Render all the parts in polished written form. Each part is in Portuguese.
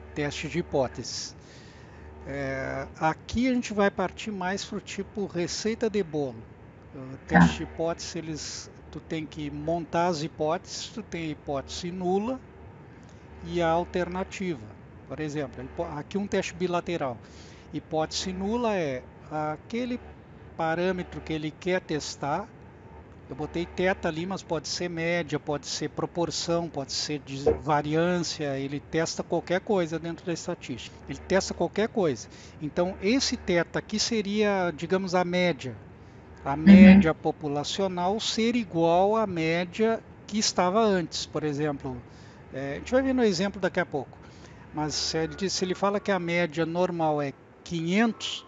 teste de hipóteses. Aqui a gente vai partir mais para o tipo receita de bolo. O teste Tá. de hipóteses, tu tem que montar as hipóteses, tu tem a hipótese nula e a alternativa. Por exemplo, aqui um teste bilateral. Hipótese nula é aquele parâmetro que ele quer testar. Eu botei θ ali, mas pode ser média, pode ser proporção, pode ser variância, ele testa qualquer coisa dentro da estatística. Ele testa qualquer coisa. Então, esse θ aqui seria, digamos, a Uhum. média populacional ser igual à média que estava antes. Por exemplo, a gente vai ver no exemplo daqui a pouco, mas se ele fala que a média normal é 500,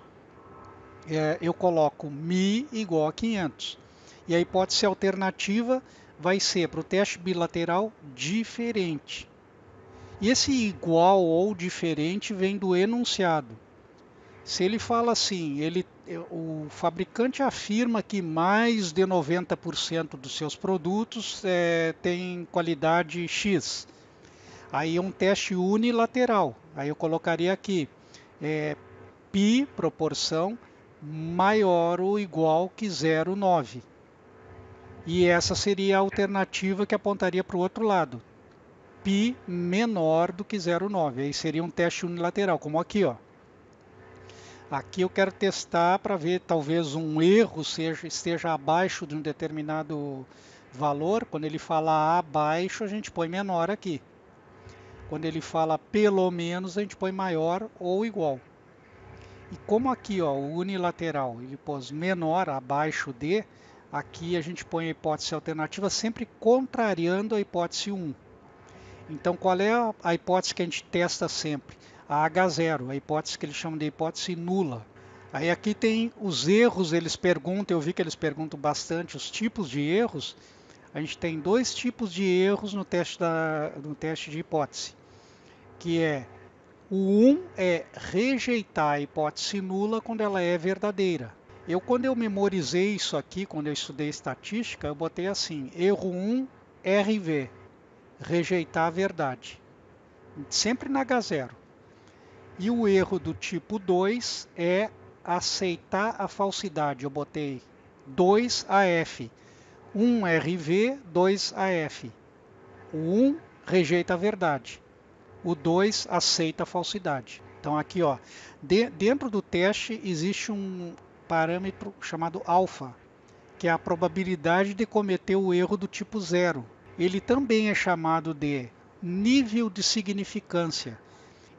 eu coloco μ igual a 500. E a hipótese alternativa vai ser para o teste bilateral diferente. E esse igual ou diferente vem do enunciado. Se ele fala assim, o fabricante afirma que mais de 90% dos seus produtos tem qualidade X. Aí é um teste unilateral. Aí eu colocaria aqui π, proporção, maior ou igual que 0,9. E essa seria a alternativa que apontaria para o outro lado. Π menor do que 0,9. Aí seria um teste unilateral, como aqui, ó. Aqui eu quero testar para ver talvez um erro esteja abaixo de um determinado valor. Quando ele fala abaixo, a gente põe menor aqui. Quando ele fala pelo menos, a gente põe maior ou igual. E como aqui, ó, o unilateral, ele pôs menor, abaixo de, aqui a gente põe a hipótese alternativa sempre contrariando a hipótese 1. Então, qual é a hipótese que a gente testa sempre? A H0, a hipótese que eles chamam de hipótese nula. Aí aqui tem os erros, eles perguntam, eu vi que eles perguntam bastante os tipos de erros. A gente tem dois tipos de erros no teste de hipótese, que é o 1 é rejeitar a hipótese nula quando ela é verdadeira. Quando eu memorizei isso aqui, quando eu estudei estatística, eu botei assim, erro 1, RV, rejeitar a verdade, sempre na H0. E o erro do tipo 2 é aceitar a falsidade, eu botei 2AF, 1RV, 2AF. O 1 rejeita a verdade, o 2 aceita a falsidade. Então aqui, ó, dentro do teste existe um parâmetro chamado alfa, que é a probabilidade de cometer o erro do tipo zero. Ele também é chamado de nível de significância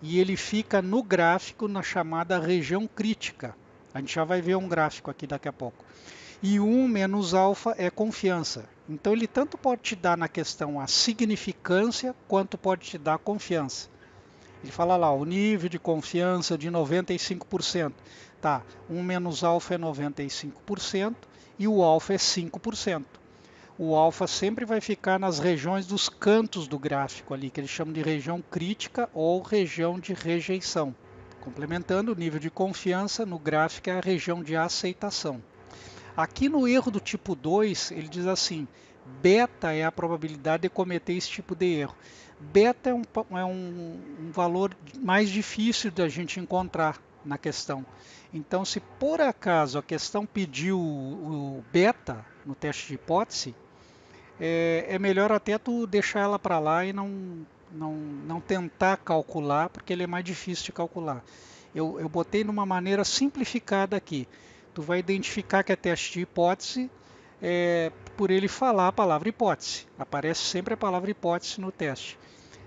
e ele fica no gráfico na chamada região crítica. A gente já vai ver um gráfico aqui daqui a pouco. E 1 menos alfa é confiança. Então ele tanto pode te dar na questão a significância, quanto pode te dar a confiança. Ele fala lá, o nível de confiança de 95%. Tá, 1 menos alfa é 95% e o alfa é 5%. O alfa sempre vai ficar nas regiões dos cantos do gráfico ali, que eles chamam de região crítica ou região de rejeição. Complementando, o nível de confiança no gráfico é a região de aceitação. Aqui no erro do tipo 2, ele diz assim, beta é a probabilidade de cometer esse tipo de erro. Beta é um valor mais difícil da gente encontrar na questão. Então, se por acaso a questão pediu o beta no teste de hipótese, é melhor até tu deixar ela para lá e não tentar calcular, porque ele é mais difícil de calcular. Eu botei numa maneira simplificada aqui. Tu vai identificar que é teste de hipótese por ele falar a palavra hipótese. Aparece sempre a palavra hipótese no teste.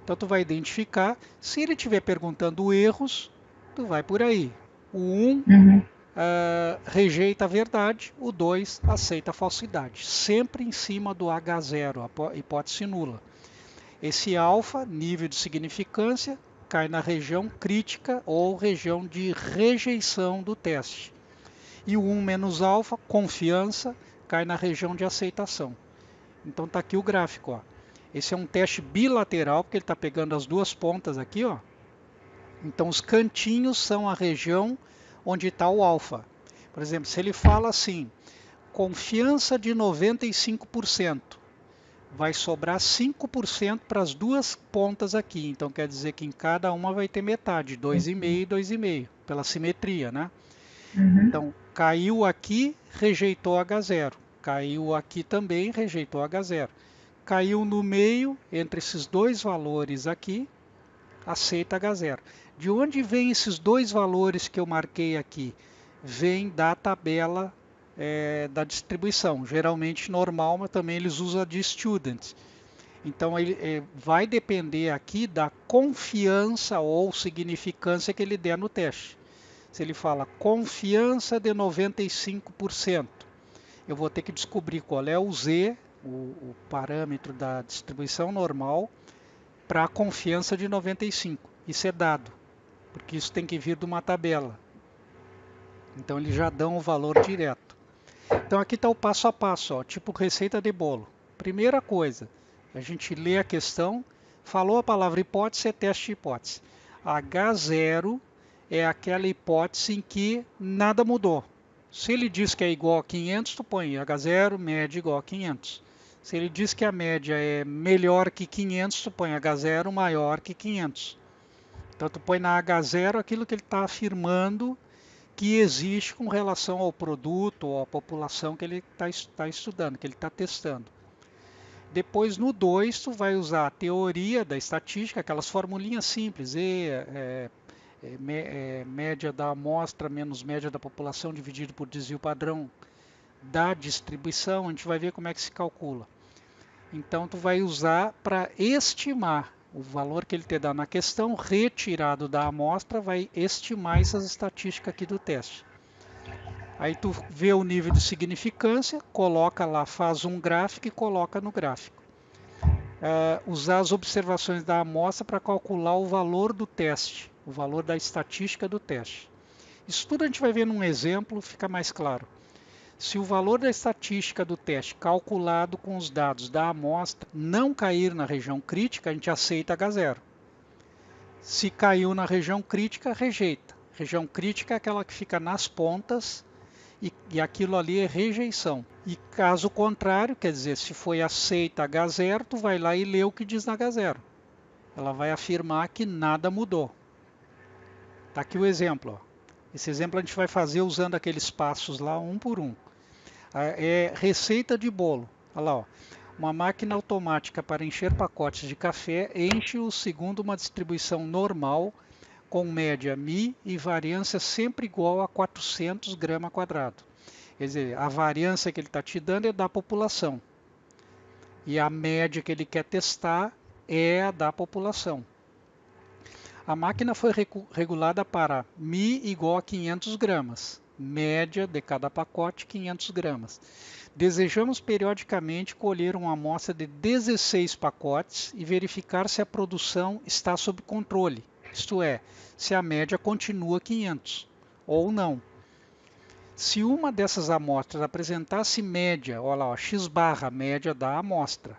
Então tu vai identificar. Se ele estiver perguntando erros, tu vai por aí. O 1 Uhum. rejeita a verdade, o 2 aceita a falsidade. Sempre em cima do H0, a hipótese nula. Esse alfa, nível de significância, cai na região crítica ou região de rejeição do teste. E o 1 menos alfa, confiança, cai na região de aceitação. Então está aqui o gráfico. Ó. Esse é um teste bilateral, porque ele está pegando as duas pontas aqui. Ó. Então os cantinhos são a região onde está o alfa. Por exemplo, se ele fala assim, confiança de 95%, vai sobrar 5% para as duas pontas aqui. Então quer dizer que em cada uma vai ter metade, 2,5 e 2,5, pela simetria, né? Uhum. Então caiu aqui, rejeitou H0. Caiu aqui também, rejeitou H0. Caiu no meio, entre esses dois valores aqui, aceita H0. De onde vem esses dois valores que eu marquei aqui? Vem da tabela da distribuição, geralmente normal, mas também eles usam a de student. Então ele vai depender aqui da confiança ou significância que ele der no teste. Se ele fala confiança de 95%, eu vou ter que descobrir qual é o Z, o parâmetro da distribuição normal, para a confiança de 95%. Isso é dado, porque isso tem que vir de uma tabela. Então eles já dão o valor direto. Então aqui está o passo a passo, ó, tipo receita de bolo. Primeira coisa, a gente lê a questão, falou a palavra hipótese, é teste de hipótese. H0 é aquela hipótese em que nada mudou. Se ele diz que é igual a 500, tu põe H0, média igual a 500. Se ele diz que a média é melhor que 500, tu põe H0 maior que 500. Então tu põe na H0 aquilo que ele está afirmando que existe com relação ao produto ou à população que ele está estudando, que ele está testando. Depois no 2 tu vai usar a teoria da estatística, aquelas formulinhas simples, média da amostra menos média da população dividido por desvio padrão da distribuição, a gente vai ver como é que se calcula. Então tu vai usar para estimar o valor que ele te dá na questão, retirado da amostra, vai estimar essas estatísticas aqui do teste. Aí tu vê o nível de significância, coloca lá, faz um gráfico e coloca no gráfico. Usar as observações da amostra para calcular o valor do teste, o valor da estatística do teste. Isso tudo a gente vai ver num exemplo, fica mais claro. Se o valor da estatística do teste calculado com os dados da amostra não cair na região crítica, a gente aceita H0. Se caiu na região crítica, rejeita. Região crítica é aquela que fica nas pontas e aquilo ali é rejeição. E caso contrário, quer dizer, se foi aceita H0, tu vai lá e lê o que diz na H0. Ela vai afirmar que nada mudou. Está aqui o exemplo. Ó. Esse exemplo a gente vai fazer usando aqueles passos lá, um por um. É receita de bolo. Olha lá, ó. Uma máquina automática para encher pacotes de café enche-o segundo uma distribuição normal, com média μ e variância sempre igual a 400 gramas quadrado. Quer dizer, a variância que ele está te dando é da população. E a média que ele quer testar é a da população. A máquina foi regulada para μ igual a 500 gramas. Média de cada pacote, 500 gramas. Desejamos periodicamente colher uma amostra de 16 pacotes e verificar se a produção está sob controle. Isto é, se a média continua 500 ou não. Se uma dessas amostras apresentasse média, olha lá, ó, x barra, média da amostra.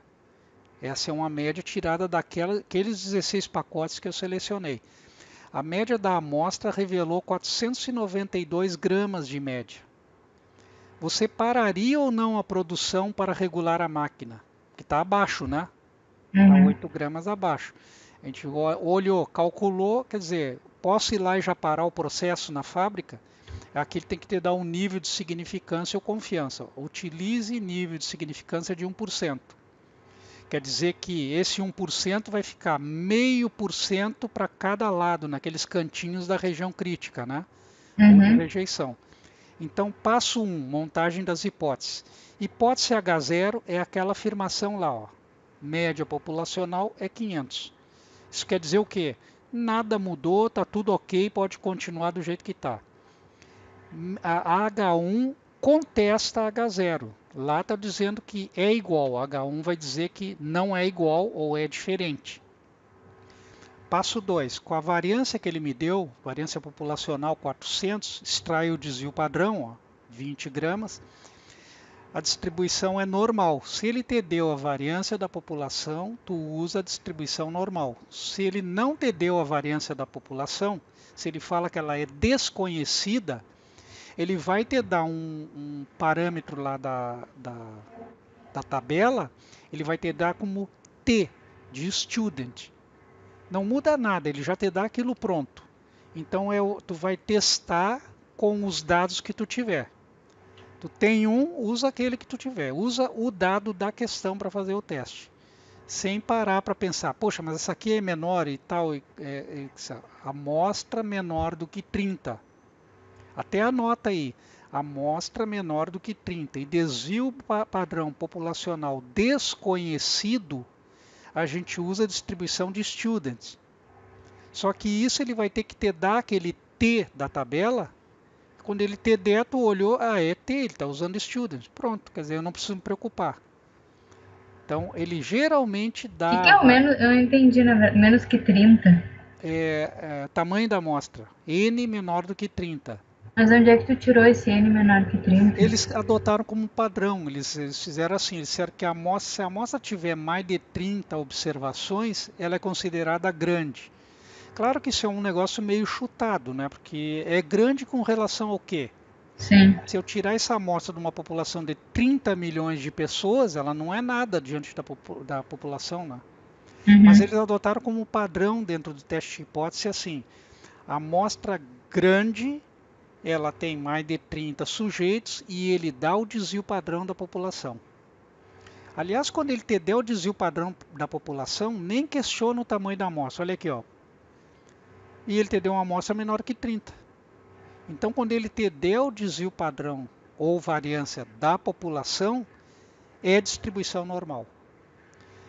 Essa é uma média tirada daqueles 16 pacotes que eu selecionei. A média da amostra revelou 492 gramas de média. Você pararia ou não a produção para regular a máquina? Que está abaixo, né? Está Uhum. 8 gramas abaixo. A gente olhou, calculou, quer dizer, posso ir lá e já parar o processo na fábrica? Aqui ele tem que te dar um nível de significância ou confiança. Utilize nível de significância de 1%. Quer dizer que esse 1% vai ficar 0,5% para cada lado, naqueles cantinhos da região crítica, né? Ou de Uhum. rejeição. Então, passo 1, montagem das hipóteses. Hipótese H0 é aquela afirmação lá, ó. Média populacional é 500. Isso quer dizer o quê? Nada mudou, está tudo ok, pode continuar do jeito que está. A H1 contesta a H0. Lá está dizendo que é igual. A H1 vai dizer que não é igual ou é diferente. Passo 2. Com a variância que ele me deu, variância populacional 400, extrai o desvio padrão, ó, 20 gramas. A distribuição é normal. Se ele te deu a variância da população, tu usa a distribuição normal. Se ele não te deu a variância da população, se ele fala que ela é desconhecida, ele vai te dar um parâmetro lá da tabela, ele vai te dar como T, de student. Não muda nada, ele já te dá aquilo pronto. Então tu vai testar com os dados que tu tiver. Tu tem usa aquele que tu tiver. Usa o dado da questão para fazer o teste. Sem parar para pensar, poxa, mas essa aqui é menor e tal, amostra menor do que 30. Até anota aí, amostra menor do que 30. E desvio padrão populacional desconhecido, a gente usa a distribuição de students. Só que isso ele vai ter que te dar aquele T da tabela. Quando ele te der, tu olhou, é T, ele está usando students. Pronto, quer dizer, eu não preciso me preocupar. Então, ele geralmente O que é dá o menos? Eu não entendi, na verdade. Menos que 30. tamanho da amostra, N menor do que 30. Mas onde é que tu tirou esse N menor que 30? Eles adotaram como padrão, eles fizeram assim, eles disseram que se a amostra tiver mais de 30 observações, ela é considerada grande. Claro que isso é um negócio meio chutado, né? Porque é grande com relação ao quê? Sim. Se eu tirar essa amostra de uma população de 30 milhões de pessoas, ela não é nada diante da população, né? Mas Uhum. eles adotaram como padrão dentro do teste de hipótese assim, a amostra grande, ela tem mais de 30 sujeitos e ele dá o desvio padrão da população. Aliás, quando ele te der o desvio padrão da população, nem questiona o tamanho da amostra. Olha aqui, ó. E ele te deu uma amostra menor que 30. Então, quando ele te der o desvio padrão ou variância da população, é distribuição normal.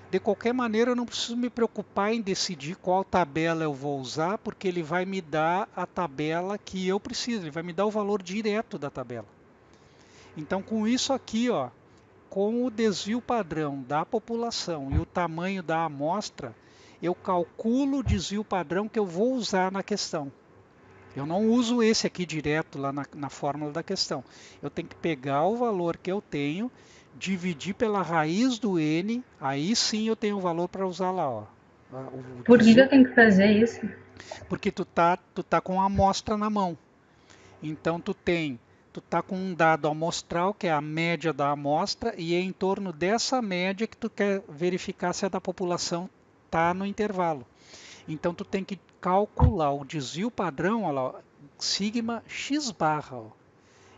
De qualquer maneira, eu não preciso me preocupar em decidir qual tabela eu vou usar, porque ele vai me dar a tabela que eu preciso, ele vai me dar o valor direto da tabela. Então, com isso aqui, ó, com o desvio padrão da população e o tamanho da amostra, eu calculo o desvio padrão que eu vou usar na questão. Eu não uso esse aqui direto lá na fórmula da questão. Eu tenho que pegar o valor que eu tenho, dividir pela raiz do n, aí sim eu tenho o valor para usar lá, ó. O Por que desvio, eu tenho que fazer isso? porque tu tá com a amostra na mão. Então tu tá com um dado amostral, que é a média da amostra, e é em torno dessa média que tu quer verificar se a da população está no intervalo. Então tu tem que calcular o desvio padrão, olha lá, sigma x barra. Ó.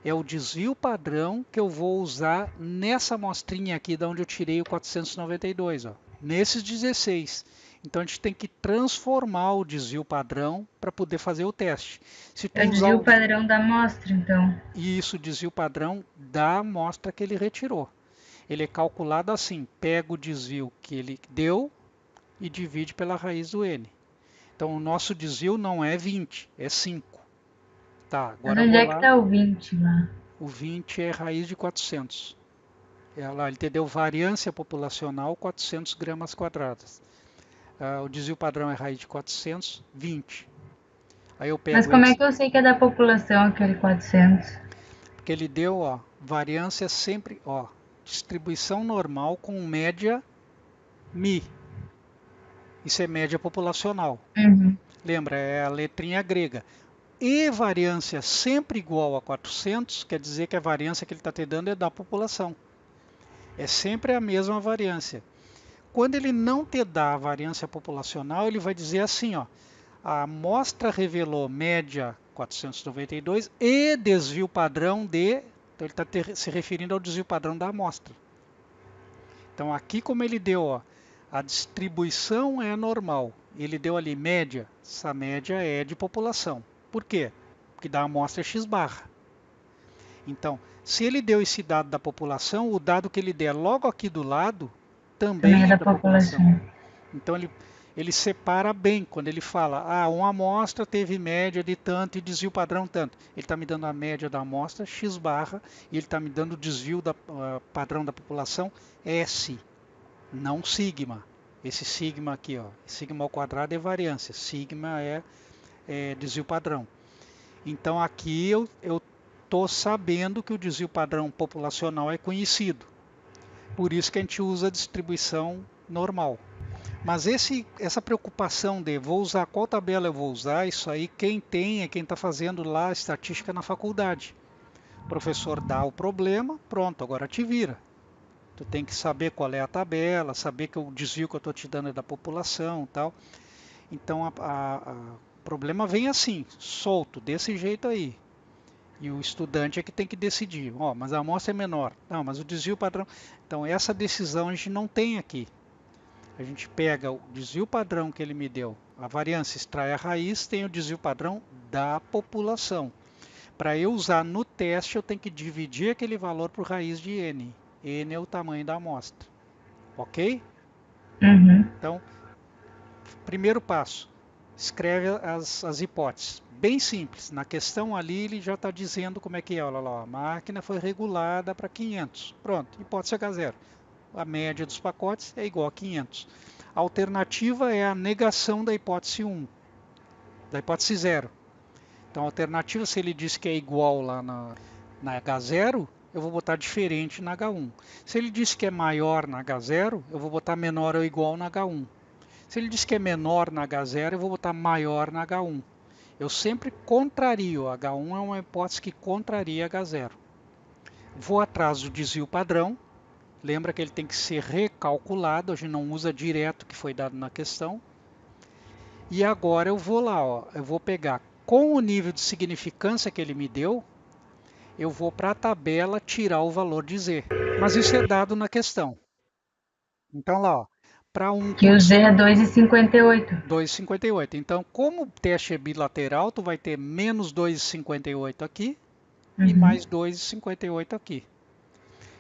É o desvio padrão que eu vou usar nessa amostrinha aqui, da onde eu tirei o 492, ó, nesses 16. Então a gente tem que transformar o desvio padrão para poder fazer o teste. Se tu Eu usar desvio o padrão da amostra, então. isso, desvio padrão da amostra que ele retirou. Ele é calculado assim, pega o desvio que ele deu e divide pela raiz do n. Então o nosso desvio não é 20, é 5. Tá, Mas agora eu onde vou é que lá. tá o 20 lá? O 20 é raiz de 400. Ele te deu variância populacional 400 gramas quadradas. O desvio padrão é raiz de 400, 20. Aí eu Mas pego como é esse, que eu sei que é da população aquele 400? porque ele deu, ó, variância sempre, ó, distribuição normal com média mi. Isso é média populacional. Uhum. Lembra, é a letrinha grega. E variância sempre igual a 400, quer dizer que a variância que ele está te dando é da população. É sempre a mesma variância. Quando ele não te dá a variância populacional, ele vai dizer assim, ó, a amostra revelou média 492 e desvio padrão de... Então ele está se referindo ao desvio padrão da amostra. Então aqui como ele deu, ó, a distribuição é normal. Ele deu ali média, essa média é de população. Por quê? Porque da amostra é x barra. Então, se ele deu esse dado da população, o dado que ele der logo aqui do lado Também é também é da da população. população. Então ele separa bem quando ele fala, uma amostra teve média de tanto e desvio padrão tanto. Ele está me dando a média da amostra, x barra, e ele está me dando o desvio padrão da população, S, não sigma. Esse sigma aqui, ó, sigma ao quadrado é variância, sigma é desvio padrão. Então aqui eu estou sabendo que o desvio padrão populacional é conhecido. Por isso que a gente usa a distribuição normal. Mas essa preocupação de vou usar qual tabela eu vou usar, isso aí quem tem é quem está fazendo lá a estatística na faculdade. O professor dá o problema, pronto, agora te vira. Tu tem que saber qual é a tabela, saber que o desvio que eu estou te dando é da população, tal. Então o problema vem assim, solto, desse jeito aí. E o estudante é que tem que decidir. Ó, mas a amostra é menor. Não, mas o desvio padrão. Então essa decisão a gente não tem aqui. A gente pega o desvio padrão que ele me deu, a variância, extrai a raiz, tem o desvio padrão da população. Para eu usar no teste, eu tenho que dividir aquele valor por raiz de n. N é o tamanho da amostra. Ok? Uhum. Então, primeiro passo, escreve as hipóteses. Bem simples. Na questão ali ele já está dizendo como é que é. Olha lá, a máquina foi regulada para 500. Pronto, hipótese H0. A média dos pacotes é igual a 500. A alternativa é a negação da hipótese 1, da hipótese 0. Então a alternativa, se ele diz que é igual lá na H0, eu vou botar diferente na H1. Se ele diz que é maior na H0, eu vou botar menor ou igual na H1. Se ele diz que é menor na H0, eu vou botar maior na H1. Eu sempre contrario. H1 é uma hipótese que contraria H0. Vou atrás do desvio padrão. Lembra que ele tem que ser recalculado. A gente não usa direto o que foi dado na questão. E agora eu vou lá. Ó, eu vou pegar com o nível de significância que ele me deu. Eu vou para a tabela tirar o valor de Z. Mas isso é dado na questão. Então lá, ó, para 1%. Que o Z é 2,58. 2,58. Então, como o teste é bilateral, tu vai ter menos 2,58 aqui e mais 2,58 aqui.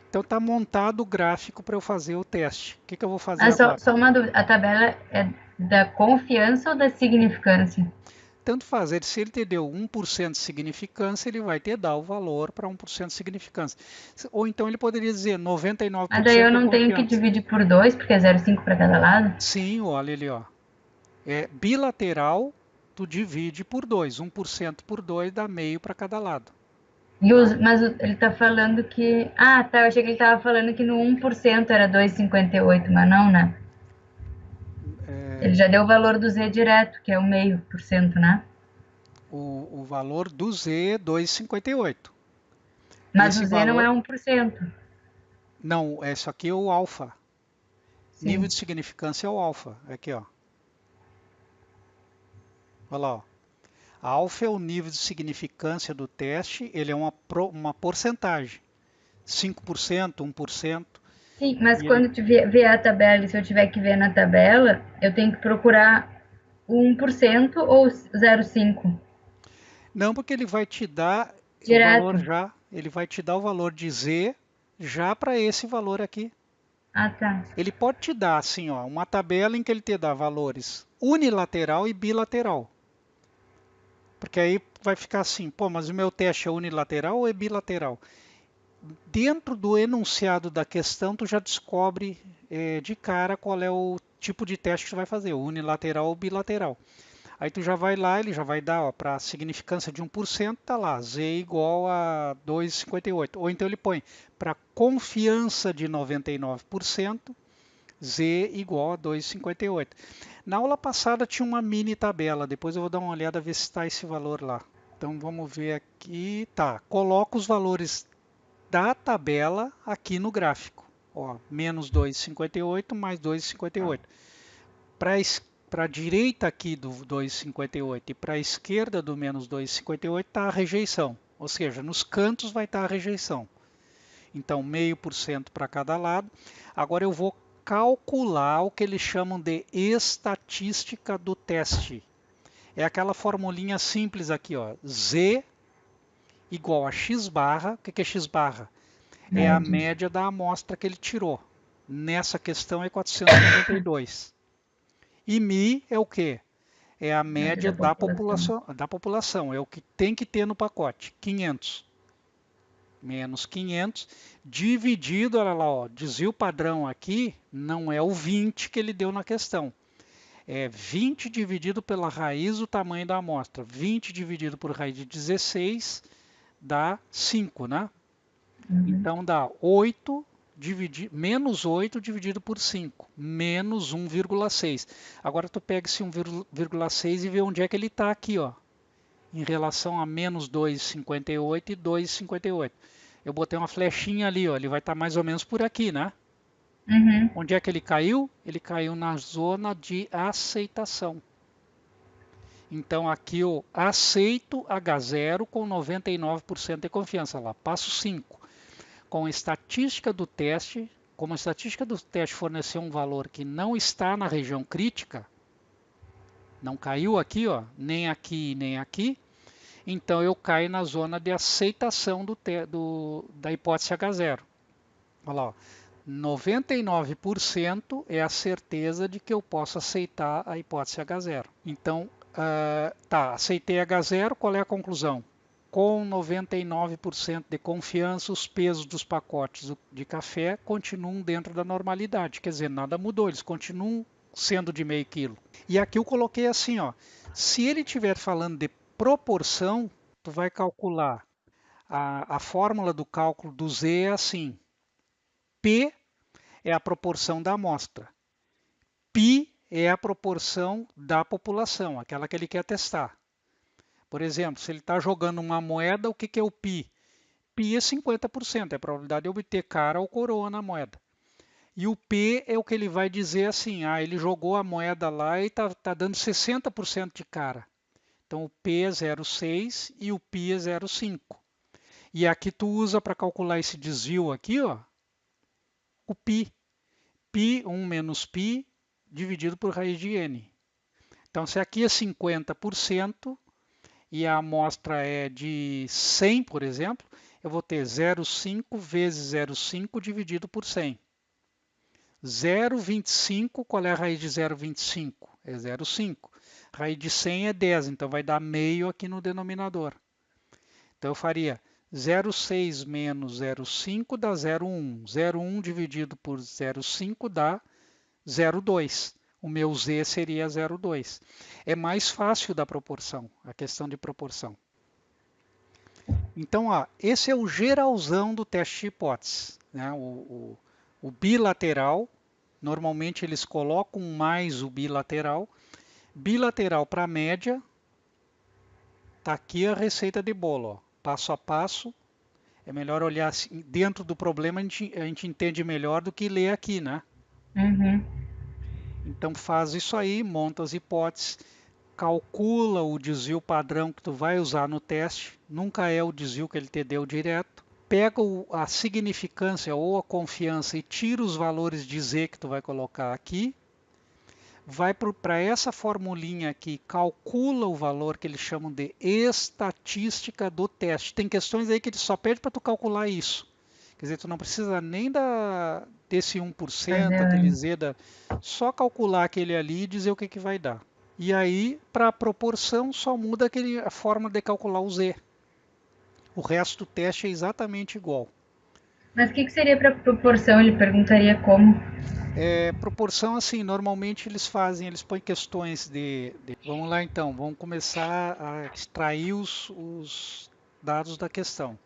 Então está montado o gráfico para eu fazer o teste. O que, que eu vou fazer agora? Só uma dúvida. A tabela é da confiança ou da significância? Tanto faz, se ele te deu 1% de significância, ele vai te dar o valor para 1% de significância. Ou então ele poderia dizer 99% Mas daí eu de não tenho que confiança. dividir por 2, porque é 0,5 para cada lado? Sim, olha ali, ó. É bilateral, tu divide por 2. 1% por 2 dá meio para cada lado. Mas ele tá falando que... Ah, tá. Eu achei que ele tava falando que no 1% era 2,58, mas não, né? Ele já deu o valor do Z direto, que é o 0,5%, né? O valor do Z é 2,58. Mas Esse o Z não valor... é 1%. Não, isso aqui é o alfa. Nível Sim. de significância é o alfa. Aqui, ó. Olha lá, ó. Alfa é o nível de significância do teste, ele é uma porcentagem. 5%, 1%. Sim, mas E ele... quando tu vê a tabela, e se eu tiver que ver na tabela, eu tenho que procurar o 1% ou 0,5%? Não, porque ele vai te dar o Direto. valor já, ele vai te dar o valor de Z já para esse valor aqui. Ah, tá. Ele pode te dar assim, ó, uma tabela em que ele te dá valores unilateral e bilateral. Porque aí vai ficar assim, pô, mas o meu teste é unilateral ou é bilateral? Dentro do enunciado da questão, tu já descobre de cara qual é o tipo de teste que tu vai fazer, unilateral ou bilateral. Aí tu já vai lá, ele já vai dar para a significância de 1%, tá lá, Z igual a 2,58. Ou então ele põe para confiança de 99%, Z igual a 2,58. Na aula passada tinha uma mini tabela, depois eu vou dar uma olhada ver se está esse valor lá. Então vamos ver aqui, tá, coloca os valores da tabela aqui no gráfico. Ó, menos 2,58 mais 2,58. Para a direita aqui do 2,58 e para a esquerda do menos 2,58 está a rejeição. Ou seja, nos cantos vai estar a rejeição. Então, 0,5% para cada lado. Agora eu vou calcular o que eles chamam de estatística do teste. É aquela formulinha simples aqui, ó. Z igual a x barra. O que é x barra? É a média da amostra que ele tirou. Nessa questão é 492. E mi é o quê? É a média da população. É o que tem que ter no pacote. 500. Menos 500 dividido, olha lá, ó, desvio padrão aqui não é o 20 que ele deu na questão. É 20 dividido pela raiz do tamanho da amostra. 20 dividido por raiz de 16 dá 5, né? Então dá 8 menos 8 dividido por 5, menos 1,6. Agora tu pega esse 1,6 e vê onde é que ele está aqui, ó, em relação a menos 2,58 e 2,58. Eu botei uma flechinha ali, ó, ele vai estar mais ou menos por aqui, né? Uhum. Onde é que ele caiu? Ele caiu na zona de aceitação. Então aqui eu aceito H0 com 99% de confiança. Lá, passo 5. Com a estatística do teste, como a estatística do teste forneceu um valor que não está na região crítica, não caiu aqui, ó, nem aqui, nem aqui, então eu caio na zona de aceitação da hipótese H0. Olha lá, ó, 99% é a certeza de que eu posso aceitar a hipótese H0. Então, tá, aceitei H0, qual é a conclusão? Com 99% de confiança, os pesos dos pacotes de café continuam dentro da normalidade, quer dizer, nada mudou, eles continuam sendo de meio quilo. E aqui eu coloquei assim, ó, se ele estiver falando de proporção, tu vai calcular, a fórmula do cálculo do Z é assim, P é a proporção da amostra, π é a proporção da população, aquela que ele quer testar. Por exemplo, se ele está jogando uma moeda, o que é o π? π é 50%, é a probabilidade de obter cara ou coroa na moeda. E o P é o que ele vai dizer assim, ele jogou a moeda lá e está dando 60% de cara. Então o P é 0,6 e o π é 0,5. E aqui tu usa para calcular esse desvio aqui, ó, o π. π, 1 menos π, dividido por raiz de n. Então se aqui é 50%, e a amostra é de 100, por exemplo, eu vou ter 0,5 vezes 0,5 dividido por 100. 0,25, qual é a raiz de 0,25? É 0,5. Raiz de 100 é 10, então vai dar meio aqui no denominador. Então eu faria 0,6 menos 0,5 dá 0,1. 0,1 dividido por 0,5 dá 0,2. O meu Z seria 0,2. É mais fácil da proporção, a questão de proporção. Então, esse é o geralzão do teste de hipótese, né? O bilateral, normalmente eles colocam mais o bilateral. Bilateral para média, está aqui a receita de bolo, ó. Passo a passo. É melhor olhar assim, dentro do problema, a gente entende melhor do que ler aqui, né? Uhum. Então faz isso aí, monta as hipóteses, calcula o desvio padrão que tu vai usar no teste, nunca é o desvio que ele te deu direto. Pega a significância ou a confiança e tira os valores de Z que tu vai colocar aqui. Vai para essa formulinha aqui, calcula o valor que eles chamam de estatística do teste. Tem questões aí que ele só pede para tu calcular isso. Quer dizer, tu não precisa nem desse 1%, aquele Z, só calcular aquele ali e dizer o que vai dar. E aí, para a proporção, só muda a forma de calcular o Z. O resto do teste é exatamente igual. Mas o que seria para proporção? Ele perguntaria como. Proporção, assim, normalmente eles põem questões Vamos lá então, vamos começar a extrair os dados da questão.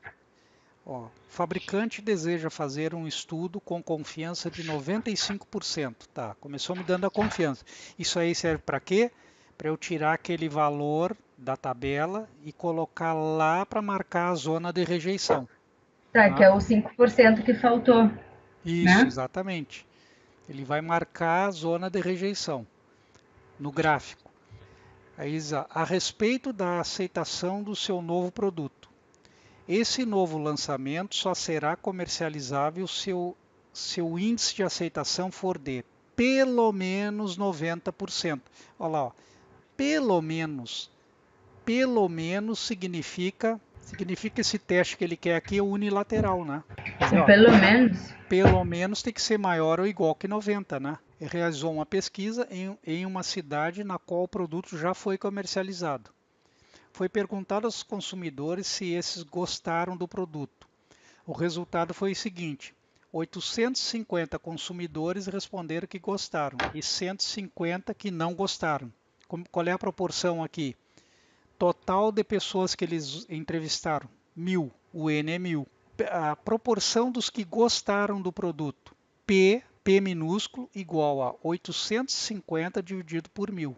Ó, o fabricante deseja fazer um estudo com confiança de 95%. Tá, começou me dando a confiança. Isso aí serve para quê? Para eu tirar aquele valor da tabela e colocar lá para marcar a zona de rejeição. Tá, que Tá? é o 5% que faltou, Isso, né? exatamente. Ele vai marcar a zona de rejeição no gráfico. Aí, a respeito da aceitação do seu novo produto. Esse novo lançamento só será comercializável se o seu índice de aceitação for de pelo menos 90%. Olha lá, ó, pelo menos significa esse teste que ele quer aqui é unilateral, né? Quer dizer, O ó, pelo menos. pelo menos tem que ser maior ou igual que 90, né? Ele realizou uma pesquisa em uma cidade na qual o produto já foi comercializado. Foi perguntado aos consumidores se esses gostaram do produto. O resultado foi o seguinte: 850 consumidores responderam que gostaram e 150 que não gostaram. Qual é a proporção aqui? Total de pessoas que eles entrevistaram, 1000. O N é 1000. A proporção dos que gostaram do produto, P minúsculo, igual a 850 dividido por 1000.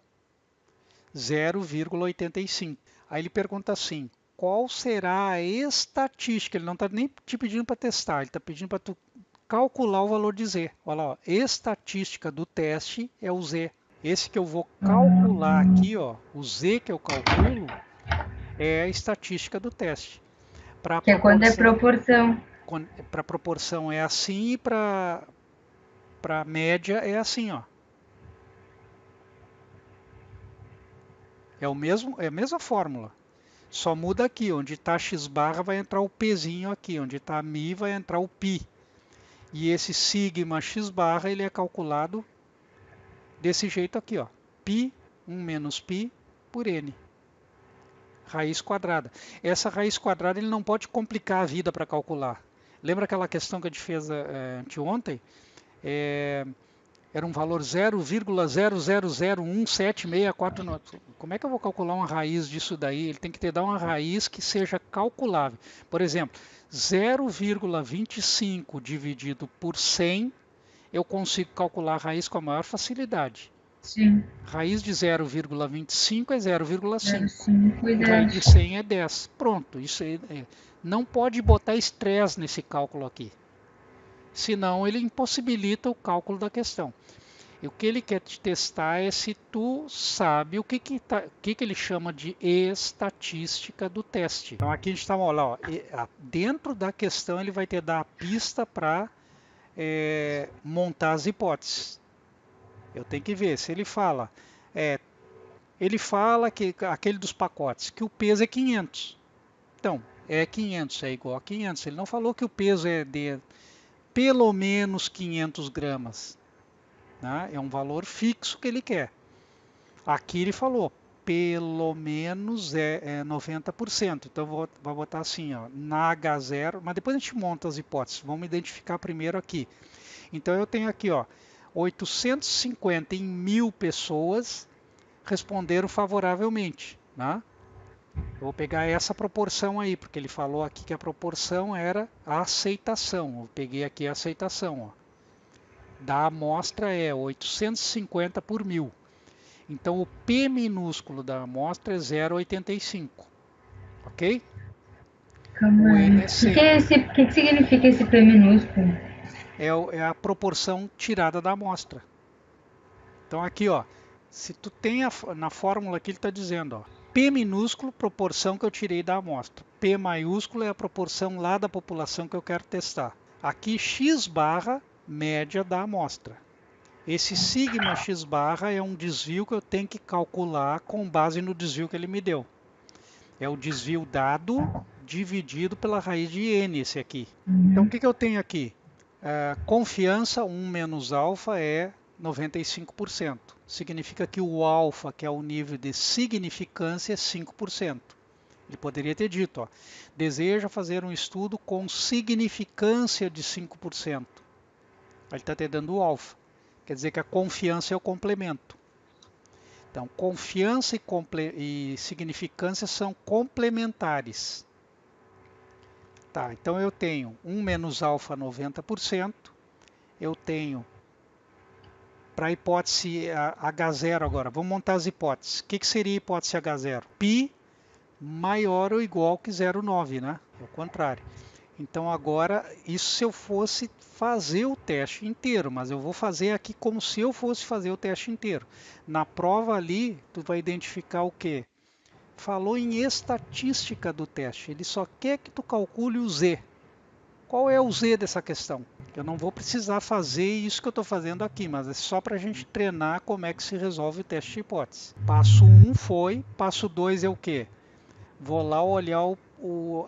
0,85. Aí ele pergunta assim, qual será a estatística? Ele não está nem te pedindo para testar, ele está pedindo para tu calcular o valor de Z. Olha lá, ó, estatística do teste é o Z. Esse que eu vou calcular aqui, ó, o Z que eu calculo é a estatística do teste. Que é quando é proporção. Para proporção é assim e para média é assim, ó. É a mesma fórmula. Só muda aqui, onde está x barra vai entrar o pzinho aqui, onde está mi vai entrar o pi. E esse sigma x barra ele é calculado desse jeito aqui, ó. Pi, 1 menos pi por n. Raiz quadrada. Essa raiz quadrada ele não pode complicar a vida para calcular. Lembra aquela questão que a gente fez anteontem? Era um valor 0,00017649. Como é que eu vou calcular uma raiz disso daí? Ele tem que dar uma raiz que seja calculável. Por exemplo, 0,25 dividido por 100, eu consigo calcular a raiz com a maior facilidade. Sim. Raiz de 0,25 é 0,5. E Raiz de 100 é 10. Pronto. Isso aí, não pode botar estresse nesse cálculo aqui. Senão ele impossibilita o cálculo da questão. E o que ele quer te testar é se tu sabe o que ele chama de estatística do teste. Então aqui a gente está, olha lá, ó, dentro da questão ele vai te dar a pista para montar as hipóteses. Eu tenho que ver se ele fala. Ele fala que aquele dos pacotes, que o peso é 500. Então, 500, é igual a 500. Ele não falou que o peso é de pelo menos 500 gramas. Né? É um valor fixo que ele quer. Aqui ele falou, pelo menos 90%. Então, vou botar assim, ó, na H0, mas depois a gente monta as hipóteses. Vamos identificar primeiro aqui. Então, eu tenho aqui, ó, 850 em 1000 pessoas responderam favoravelmente. Né? Eu vou pegar essa proporção aí, porque ele falou aqui que a proporção era a aceitação. Eu peguei aqui a aceitação. Ó. Da amostra é 850 por 1000. Então, o P minúsculo da amostra é 0,85. Ok? Calma aí. O que significa esse P minúsculo? É a proporção tirada da amostra. Então, aqui, ó, se tu tem na fórmula aqui, ele está dizendo, ó, P minúsculo, proporção que eu tirei da amostra. P maiúsculo é a proporção lá da população que eu quero testar. Aqui, x barra, média da amostra. Esse sigma x barra é um desvio que eu tenho que calcular com base no desvio que ele me deu. É o desvio dado dividido pela raiz de n, esse aqui. Então, o que eu tenho aqui? Confiança 1 menos alfa é 95%. Significa que o alfa, que é o nível de significância, é 5%. Ele poderia ter dito, ó, deseja fazer um estudo com significância de 5%. Ele está te dando o alfa. Quer dizer que a confiança é o complemento. Então, confiança e significância são complementares. Tá, então eu tenho 1 menos alfa 90%. Eu tenho, para a hipótese H0 agora, vamos montar as hipóteses. O que seria a hipótese H0? Π maior ou igual que 0,9, né? É o contrário. Então agora, isso se eu fosse fazer o teste inteiro, mas eu vou fazer aqui como se eu fosse fazer o teste inteiro. Na prova ali, tu vai identificar o quê? Falou em estatística do teste, ele só quer que tu calcule o Z. Qual é o Z dessa questão? Eu não vou precisar fazer isso que eu estou fazendo aqui, mas é só para a gente treinar como é que se resolve o teste de hipótese. Passo 1 foi, passo 2 é o quê? Vou lá olhar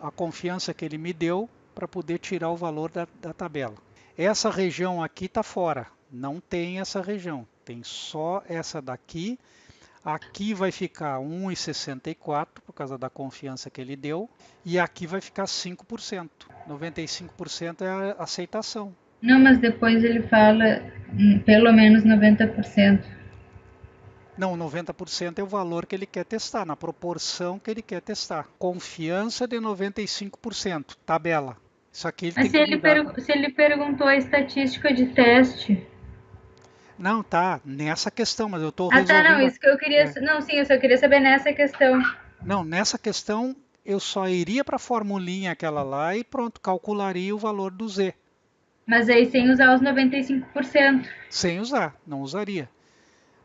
a confiança que ele me deu para poder tirar o valor da tabela. Essa região aqui está fora, não tem essa região, tem só essa daqui. Aqui vai ficar 1,64 por causa da confiança que ele deu, e aqui vai ficar 5%. 95% é a aceitação. Não, mas depois ele fala pelo menos 90%. Não, 90% é o valor que ele quer testar, na proporção que ele quer testar. Confiança de 95%, tabela. Isso aqui ele Mas tem que se ele perguntou a estatística de teste. Não, tá, nessa questão, mas eu estou resolvendo... Ah, tá, não, isso que eu queria... Não, sim, eu só queria saber nessa questão. Não, nessa questão eu só iria para a formulinha aquela lá e pronto, calcularia o valor do Z. Mas aí sem usar os 95%. Sem usar, não usaria.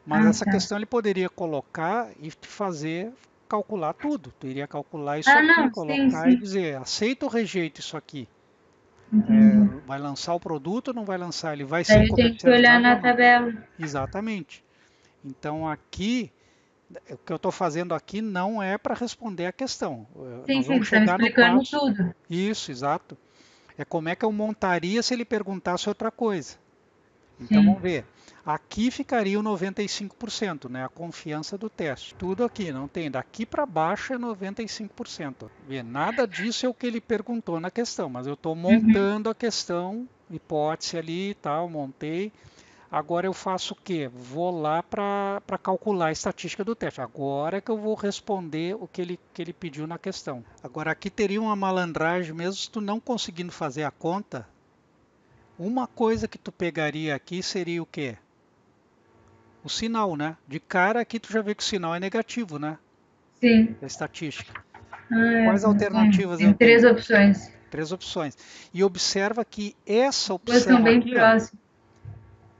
Mas Ah, essa tá. questão ele poderia colocar e te fazer calcular tudo. Tu iria calcular isso Ah, aqui, não, sim, colocar e sim. dizer, aceita ou rejeita isso aqui? Entendi. Vai lançar o produto ou não vai lançar? Ele vai ser Daí eu tenho que olhar comercializado ou na não? tabela. Exatamente. Então aqui, o que eu estou fazendo aqui não é para responder a questão. Sim, Nós sim, vamos você está me chegar no explicando passo. tudo. Isso, exato. É como é que eu montaria se ele perguntasse outra coisa. Então Sim. vamos ver. Aqui ficaria o 95%, né? A confiança do teste. Tudo aqui, não tem. Daqui para baixo é 95%. Vê, nada disso é o que ele perguntou na questão, mas eu estou Uhum. montando a questão, hipótese ali e tal, montei. Agora eu faço o quê? Vou lá para calcular a estatística do teste. Agora é que eu vou responder o que ele pediu na questão. Agora aqui teria uma malandragem, mesmo se tu não conseguindo fazer a conta, uma coisa que tu pegaria aqui seria o quê? O sinal, né? De cara aqui tu já vê que o sinal é negativo, né? Sim. Da estatística. Ah, Quais alternativas eu tem três tenho? opções. Três opções. E observa que essa Duas são opção bem aqui, ó, próximas.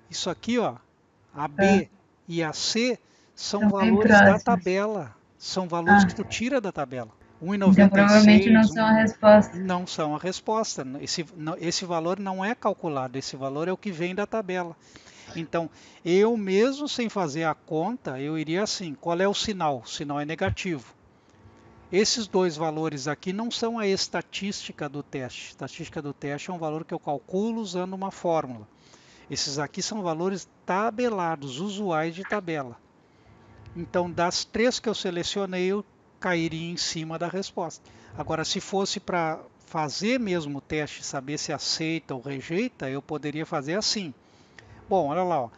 isso aqui, ó, a Tá? B e a C são São bem valores da próximas. tabela. São valores que Ah, tu tira da tabela. então provavelmente 1,96, não são a resposta. não são a resposta. Esse valor não é calculado, esse valor é o que vem da tabela. Então, eu mesmo sem fazer a conta, eu iria assim, qual é o sinal? O sinal é negativo. Esses dois valores aqui não são a estatística do teste. A estatística do teste é um valor que eu calculo usando uma fórmula. Esses aqui são valores tabelados, usuais de tabela. Então, das três que eu selecionei, eu cairia em cima da resposta. Agora, se fosse para fazer mesmo o teste, saber se aceita ou rejeita, eu poderia fazer assim. Bom, olha lá, ó.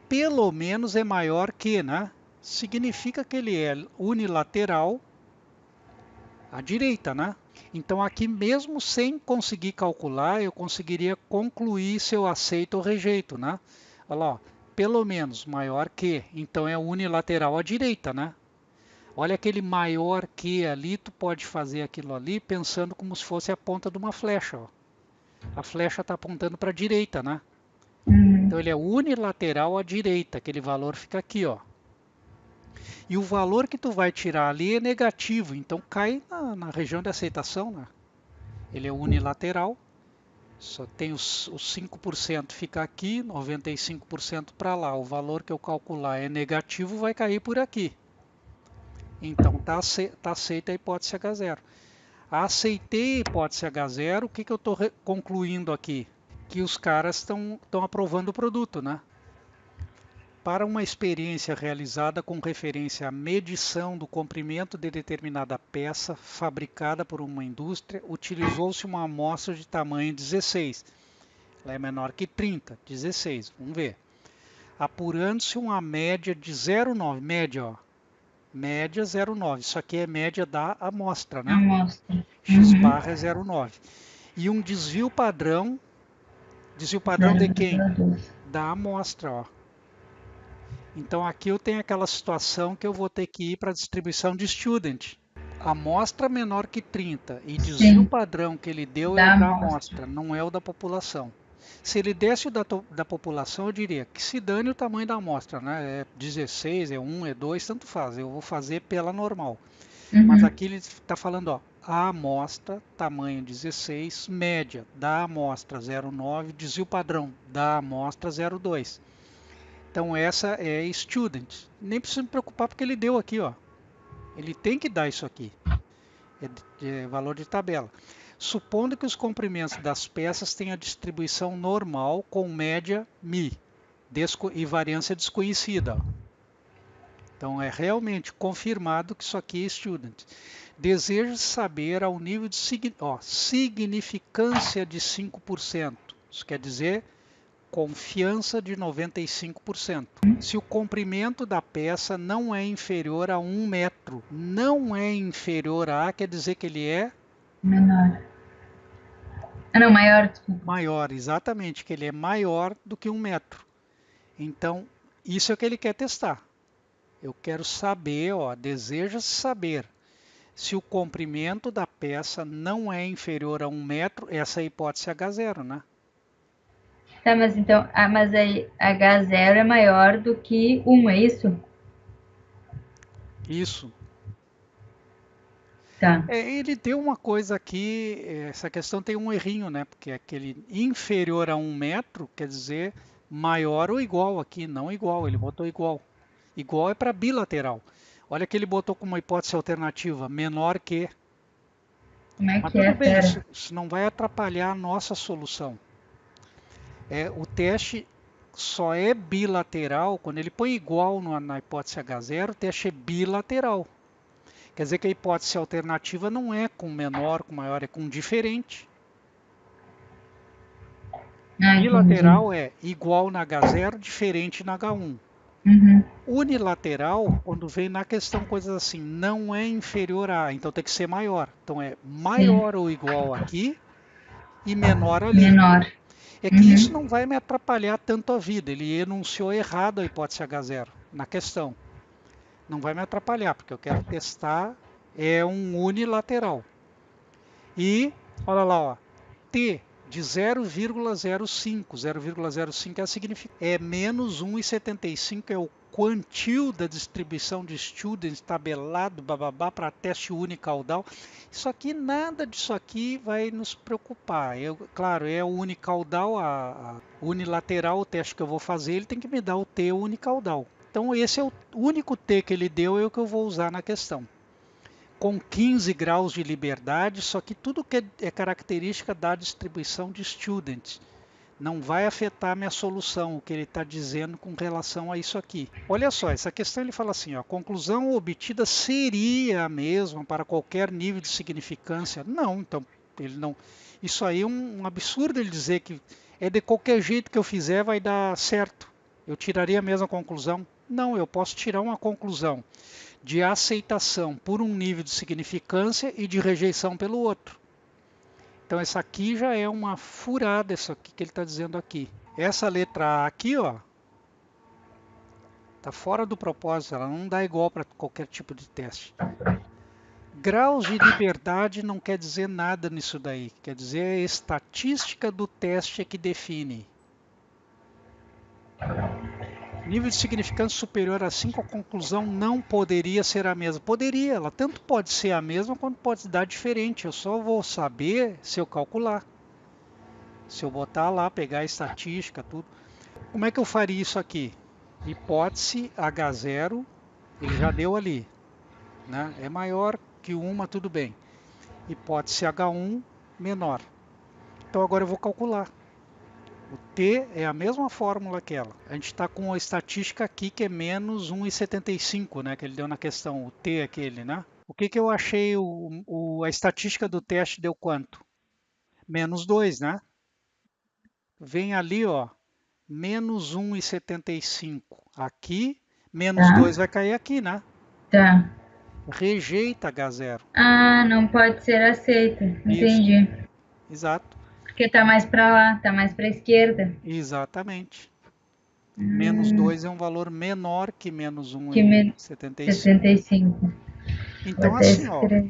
Pelo menos é maior que, né? Significa que ele é unilateral à direita, né? Então aqui mesmo sem conseguir calcular, eu conseguiria concluir se eu aceito ou rejeito, né? Olha lá, ó, pelo menos maior que, então é unilateral à direita, né? Olha aquele maior que ali, tu pode fazer aquilo ali pensando como se fosse a ponta de uma flecha, ó. A flecha está apontando para a direita, né? Então Uhum. ele é unilateral à direita, aquele valor fica aqui, ó. E o valor que tu vai tirar ali é negativo, então cai na região de aceitação, né? Ele é unilateral, só tem os 5% fica aqui, 95% para lá. O valor que eu calcular é negativo, vai cair por aqui. Então tá aceita a hipótese H0. Aceitei a hipótese H0, o que eu estou concluindo aqui? Que os caras estão aprovando o produto, né? Para uma experiência realizada com referência à medição do comprimento de determinada peça fabricada por uma indústria, utilizou-se uma amostra de tamanho 16. Ela é menor que 30, 16. Vamos ver. Apurando-se uma média de 0,9. Média, ó. Média 0,9. Isso aqui é média da amostra, né? Amostra. X Uhum. barra é 0,9. E um desvio padrão. Desvio padrão de quem? 0,2. Da amostra, ó. Então aqui eu tenho aquela situação que eu vou ter que ir para a distribuição de student. Amostra menor que 30 e desvio Sim, padrão que ele deu é o da da amostra. amostra, não é o da população. Se ele desse o da população, eu diria que se dane o tamanho da amostra, né? É 16, é 1, é 2, tanto faz. Eu vou fazer pela normal. Mas Uhum. aqui ele está falando, ó, a amostra, tamanho 16, média da amostra 0,9, desvio padrão da amostra 0,2. Então essa é student. Nem preciso me preocupar porque ele deu aqui, ó. Ele tem que dar isso aqui. É valor de tabela. Supondo que os comprimentos das peças tenham a distribuição normal com média μ e variância desconhecida. Ó. Então é realmente confirmado que isso aqui é student. Deseja saber ao nível de significância de 5%. Isso quer dizer confiança de 95%. Se o comprimento da peça não é inferior a 1 metro, não é inferior a, quer dizer que ele é Menor. Ah, não, maior, desculpa. maior, exatamente, que ele é maior do que 1 metro. Então, isso é o que ele quer testar. Eu quero saber, ó, deseja saber se o comprimento da peça não é inferior a 1 metro, essa é a hipótese H0, né? Tá, mas então, mas aí H0 é maior do que 1, é isso? Isso. Tá. Ele deu uma coisa aqui, essa questão tem um errinho, né? Porque aquele inferior a 1 metro quer dizer maior ou igual aqui, não igual, ele botou igual. Igual é para bilateral. Olha que ele botou como uma hipótese alternativa, menor que. Como é Mas que é? tudo bem, Pera. isso não vai atrapalhar a nossa solução. O teste só é bilateral, quando ele põe igual na hipótese H0, o teste é bilateral. Quer dizer que a hipótese alternativa não é com menor, com maior, é com diferente. Ah, entendi. Bilateral é igual na H0, diferente na H1. Uhum. Unilateral, quando vem na questão coisas assim, não é inferior a, então tem que ser maior. Então é Sim. maior ou igual aqui e menor ali. Menor. É que isso Uhum. não vai me atrapalhar tanto a vida. Ele enunciou errado a hipótese H0 na questão. Não vai me atrapalhar, porque eu quero testar é um unilateral. E, olha lá, ó, T de 0,05. 0,05 é menos 1,75, é o quantil da distribuição de students tabelado, bababá, para teste unicaudal. Isso aqui, nada disso aqui vai nos preocupar. Claro, é o unicaudal, a unilateral, o teste que eu vou fazer, ele tem que me dar o T unicaudal. Então esse é o único T que ele deu, é o que eu vou usar na questão. Com 15 graus de liberdade, só que tudo que é característica da distribuição de students. Não vai afetar a minha solução, o que ele está dizendo com relação a isso aqui. Olha só, essa questão ele fala assim, ó, a conclusão obtida seria a mesma para qualquer nível de significância. Não, então, ele não. Isso aí é um absurdo ele dizer que é de qualquer jeito que eu fizer vai dar certo. Eu tiraria a mesma conclusão? Não, eu posso tirar uma conclusão de aceitação por um nível de significância e de rejeição pelo outro. Então essa aqui já é uma furada, isso aqui que ele está dizendo aqui. Essa letra A aqui, ó, está fora do propósito, ela não dá igual para qualquer tipo de teste. Graus de liberdade não quer dizer nada nisso daí, quer dizer a estatística do teste é que define. Nível de significância superior a 5, a conclusão não poderia ser a mesma. Poderia, ela tanto pode ser a mesma quanto pode dar diferente. Eu só vou saber se eu calcular. Se eu botar lá, pegar a estatística, tudo. Como é que eu faria isso aqui? Hipótese H0, ele já deu ali, né? É maior que 1, mas tudo bem. Hipótese H1, menor. Então agora eu vou calcular. O T é a mesma fórmula que ela. A gente está com a estatística aqui que é menos 1,75, né? Que ele deu na questão. O T é aquele, né? O que que eu achei? A estatística do teste deu quanto? Menos 2, né? Vem ali, ó, menos 1,75 aqui, menos Tá. 2 vai cair aqui, né? Tá. Rejeita H0. Ah, não pode ser aceita. Isso, Entendi. exato, Porque tá mais pra lá, tá mais pra esquerda. exatamente. Menos Hum, 2 é um valor menor que menos que me... 1,75. 75. Vou Então, até assim, ó, escrever.